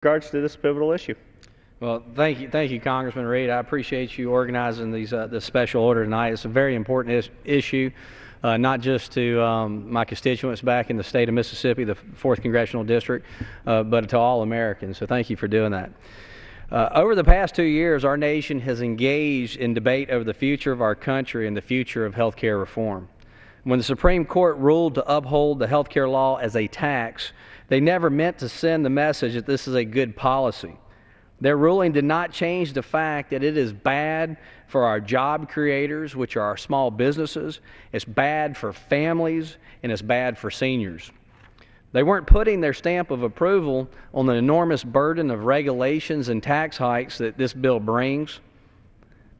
regards to this pivotal issue. Well, thank you, Congressman Reed. I appreciate you organizing this special order tonight. It's a very important issue, not just to my constituents back in the state of Mississippi, the 4th Congressional District, but to all Americans. So thank you for doing that. Over the past 2 years, our nation has engaged in debate over the future of our country and the future of health care reform. When the Supreme Court ruled to uphold the health care law as a tax, they never meant to send the message that this is a good policy. Their ruling did not change the fact that it is bad for our job creators, which are our small businesses, it's bad for families, and it's bad for seniors. They weren't putting their stamp of approval on the enormous burden of regulations and tax hikes that this bill brings.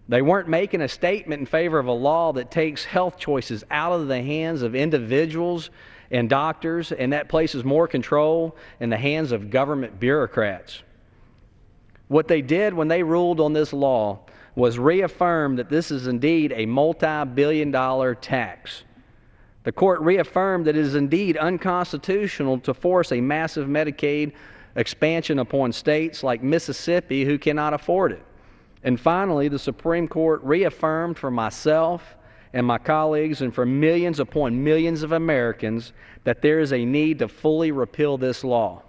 They weren't making a statement in favor of a law that takes health choices out of the hands of individuals and doctors, and that places more control in the hands of government bureaucrats. What they did when they ruled on this law was reaffirm that this is indeed a multi-billion-dollar tax. The court reaffirmed that it is indeed unconstitutional to force a massive Medicaid expansion upon states like Mississippi who cannot afford it. And finally, the Supreme Court reaffirmed for myself and my colleagues and for millions upon millions of Americans that there is a need to fully repeal this law.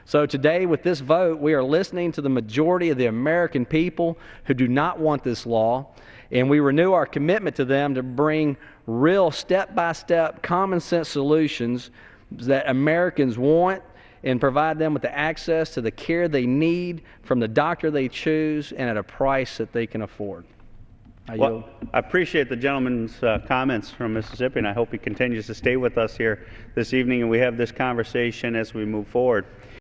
So today, with this vote, we are listening to the majority of the American people who do not want this law, and we renew our commitment to them to bring real step-by-step common sense solutions that Americans want and provide them with the access to the care they need from the doctor they choose and at a price that they can afford. I appreciate the gentleman's comments from Mississippi, and I hope he continues to stay with us here this evening and we have this conversation as we move forward.